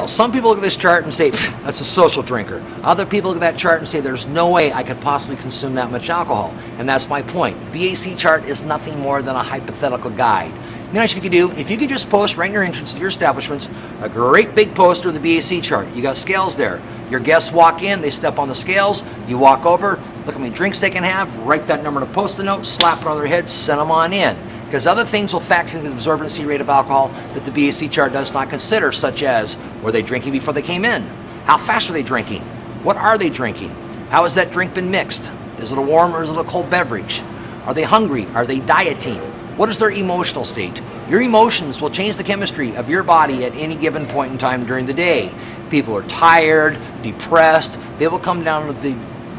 Some people look at this chart and say, that's a social drinker. Other people look at that chart and say, there's no way I could possibly consume that much alcohol. And that's my point. The BAC chart is nothing more than a hypothetical guide. You know what you could do? If you could just post right in your entrance to your establishments, a great big poster of the BAC chart. You got scales there. Your guests walk in, they step on the scales, you walk over, look how many drinks they can have, write that number on a post-it note, slap it on their head, send them on in. Because other things will factor into the absorbency rate of alcohol that the BAC chart does not consider, such as, were they drinking before they came in? How fast are they drinking? What are they drinking? How has that drink been mixed? Is it a warm or is it a cold beverage? Are they hungry? Are they dieting? What is their emotional state? Your emotions will change the chemistry of your body at any given point in time during the day. People are tired, depressed. They will come down with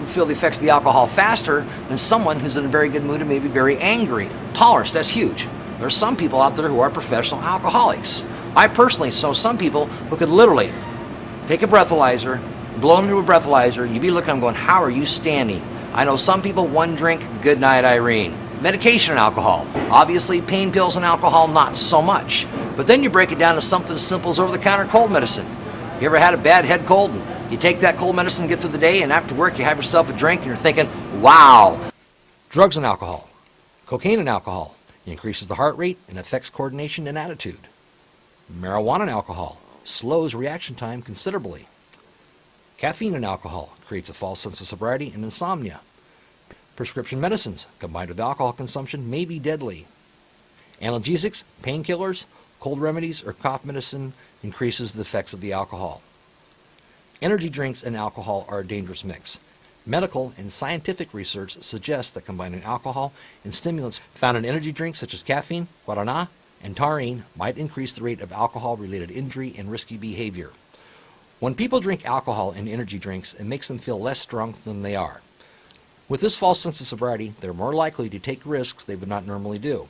feel the effects of the alcohol faster than someone who's in a very good mood and maybe very angry. Tolerance, that's huge. There's some people out there who are professional alcoholics. I personally know some people who could literally take a breathalyzer, blow into a breathalyzer, you'd be looking at them going, how are you standing? I know some people, one drink, good night, Irene. Medication and alcohol. Obviously, pain pills and alcohol, not so much. But then you break it down to something as simple as over-the-counter cold medicine. You ever had a bad head cold? And you take that cold medicine, get through the day, and after work you have yourself a drink and you're thinking, wow. Drugs and alcohol. Cocaine and alcohol. It increases the heart rate and affects coordination and attitude. Marijuana and alcohol slows reaction time considerably. Caffeine and alcohol creates a false sense of sobriety and insomnia. Prescription medicines combined with alcohol consumption may be deadly. Analgesics, painkillers, cold remedies, or cough medicine increases the effects of the alcohol. Energy drinks and alcohol are a dangerous mix. Medical and scientific research suggests that combining alcohol and stimulants found in energy drinks such as caffeine, guarana, and taurine might increase the rate of alcohol-related injury and risky behavior. When people drink alcohol in energy drinks, it makes them feel less strong than they are. With this false sense of sobriety, they're more likely to take risks they would not normally do.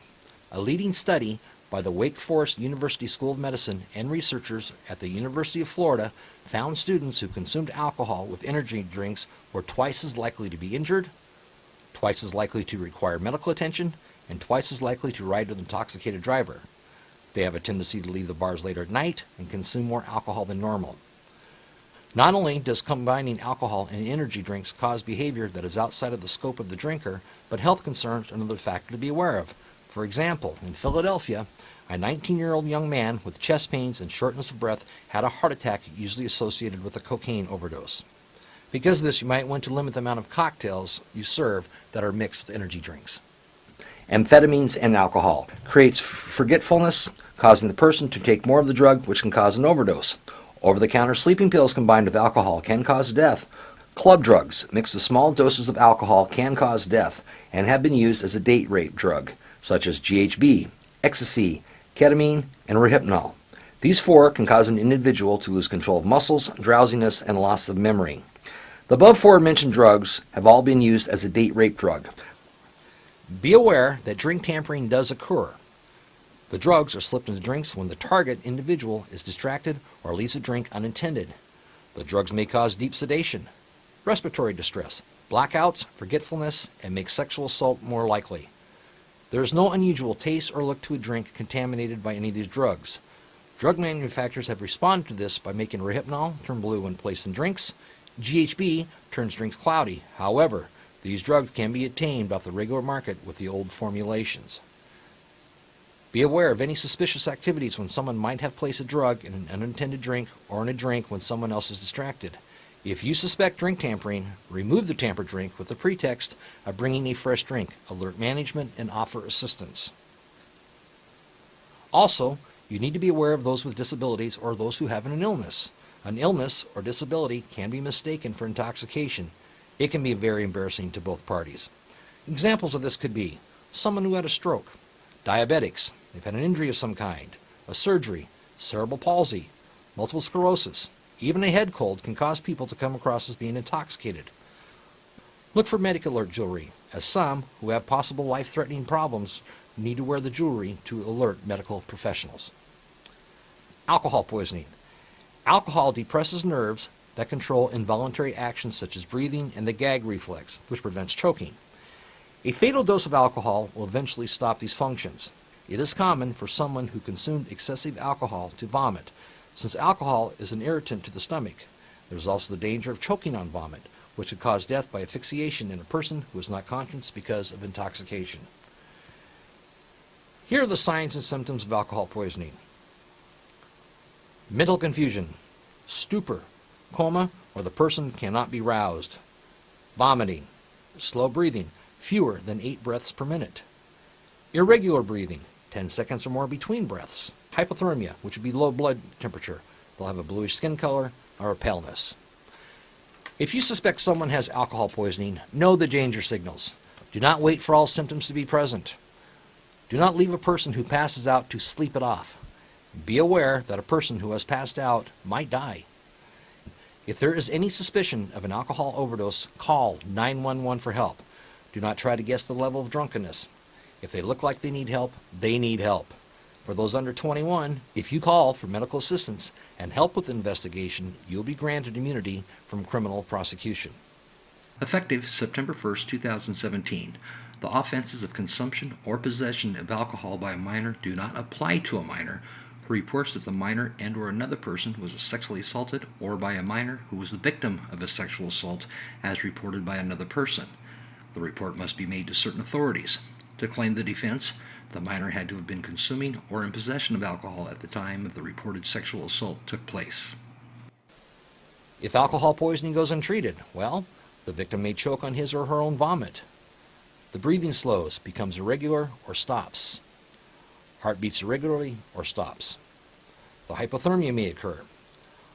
A leading study by the Wake Forest University School of Medicine and researchers at the University of Florida found students who consumed alcohol with energy drinks were twice as likely to be injured, twice as likely to require medical attention, and twice as likely to ride with an intoxicated driver. They have a tendency to leave the bars later at night and consume more alcohol than normal. Not only does combining alcohol and energy drinks cause behavior that is outside of the scope of the drinker, but health concerns are another factor to be aware of. For example, in Philadelphia, a 19-year-old young man with chest pains and shortness of breath had a heart attack usually associated with a cocaine overdose. Because of this, you might want to limit the amount of cocktails you serve that are mixed with energy drinks. Amphetamines and alcohol creates forgetfulness, causing the person to take more of the drug, which can cause an overdose. Over-the-counter sleeping pills combined with alcohol can cause death. Club drugs mixed with small doses of alcohol can cause death and have been used as a date rape drug, such as GHB, ecstasy, ketamine, and Rohypnol. These four can cause an individual to lose control of muscles, drowsiness, and loss of memory. The above four mentioned drugs have all been used as a date rape drug. Be aware that drink tampering does occur. The drugs are slipped into drinks when the target individual is distracted or leaves a drink unintended. The drugs may cause deep sedation, respiratory distress, blackouts, forgetfulness, and make sexual assault more likely. There is no unusual taste or look to a drink contaminated by any of these drugs. Drug manufacturers have responded to this by making Rohypnol turn blue when placed in drinks. GHB turns drinks cloudy. However, these drugs can be obtained off the regular market with the old formulations. Be aware of any suspicious activities when someone might have placed a drug in an unintended drink or in a drink when someone else is distracted. If you suspect drink tampering, remove the tampered drink with the pretext of bringing a fresh drink, alert management, and offer assistance. Also, you need to be aware of those with disabilities or those who have an illness. An illness or disability can be mistaken for intoxication. It can be very embarrassing to both parties. Examples of this could be someone who had a stroke, diabetics, they've had an injury of some kind, a surgery, cerebral palsy, multiple sclerosis. Even a head cold can cause people to come across as being intoxicated. Look for medical alert jewelry, as some who have possible life-threatening problems need to wear the jewelry to alert medical professionals. Alcohol poisoning. Alcohol depresses nerves that control involuntary actions such as breathing and the gag reflex, which prevents choking. A fatal dose of alcohol will eventually stop these functions. It is common for someone who consumed excessive alcohol to vomit. Since alcohol is an irritant to the stomach, there is also the danger of choking on vomit, which could cause death by asphyxiation in a person who is not conscious because of intoxication. Here are the signs and symptoms of alcohol poisoning. Mental confusion, stupor, coma, or the person cannot be roused. Vomiting, slow breathing, fewer than 8 breaths per minute. Irregular breathing, 10 seconds or more between breaths. Hypothermia, which would be low blood temperature. They'll have a bluish skin color or a paleness. If you suspect someone has alcohol poisoning, know the danger signals. Do not wait for all symptoms to be present. Do not leave a person who passes out to sleep it off. Be aware that a person who has passed out might die. If there is any suspicion of an alcohol overdose, call 911 for help. Do not try to guess the level of drunkenness. If they look like they need help, they need help. For those under 21, if you call for medical assistance and help with the investigation, you'll be granted immunity from criminal prosecution. Effective September 1st, 2017, the offenses of consumption or possession of alcohol by a minor do not apply to a minor who reports that the minor and/or another person was sexually assaulted, or by a minor who was the victim of a sexual assault as reported by another person. The report must be made to certain authorities. To claim the defense, the minor had to have been consuming or in possession of alcohol at the time of the reported sexual assault took place. If alcohol poisoning goes untreated, well, the victim may choke on his or her own vomit. The breathing slows, becomes irregular, or stops. Heart beats irregularly or stops. The hypothermia may occur.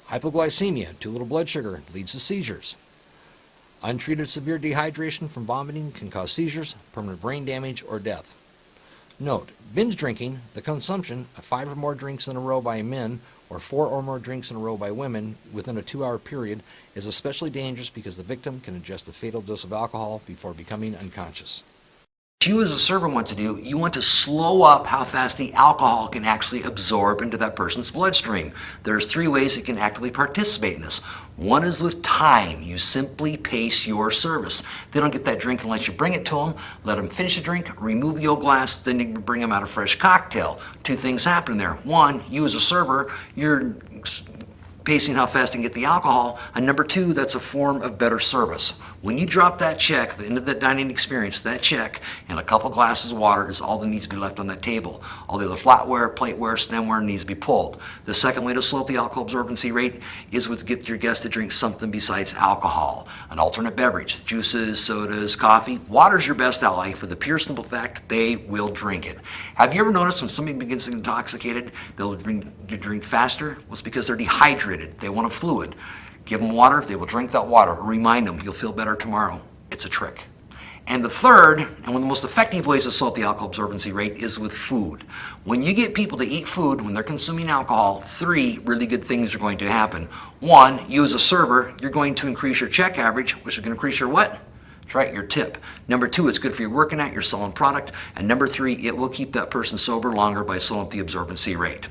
Hypoglycemia, too little blood sugar, leads to seizures. Untreated severe dehydration from vomiting can cause seizures, permanent brain damage, or death. Note, binge drinking, the consumption of 5 or more drinks in a row by men or 4 or more drinks in a row by women within a 2-hour period, is especially dangerous because the victim can ingest a fatal dose of alcohol before becoming unconscious. What you as a server want to do, you want to slow up how fast the alcohol can actually absorb into that person's bloodstream. There's 3 ways you can actively participate in this. One is with time. You simply pace your service. They don't get that drink unless you bring it to them, let them finish a drink, remove the old glass, then you can bring them out a fresh cocktail. 2 things happen there. One, you as a server, you're pacing how fast they can get the alcohol, and number 2, that's a form of better service. When you drop that check, the end of that dining experience, that check and a couple glasses of water is all that needs to be left on that table. All the other flatware, plateware, stemware needs to be pulled. The second way to slow up the alcohol absorbency rate is with get your guests to drink something besides alcohol. An alternate beverage, juices, sodas, coffee. Water's your best ally for the pure simple fact they will drink it. Have you ever noticed when somebody begins to get intoxicated, they'll drink faster? Well, it's because they're dehydrated. They want a fluid. Give them water, they will drink that water. Remind them, you'll feel better tomorrow. It's a trick. And the third, and one of the most effective ways to slow up the alcohol absorbency rate, is with food. When you get people to eat food when they're consuming alcohol, 3 really good things are going to happen. 1, you as a server, you're going to increase your check average, which is going to increase your what? That's right, your tip. Number 2, it's good for your working out, your selling product. And number 3, it will keep that person sober longer by slowing up the absorbency rate.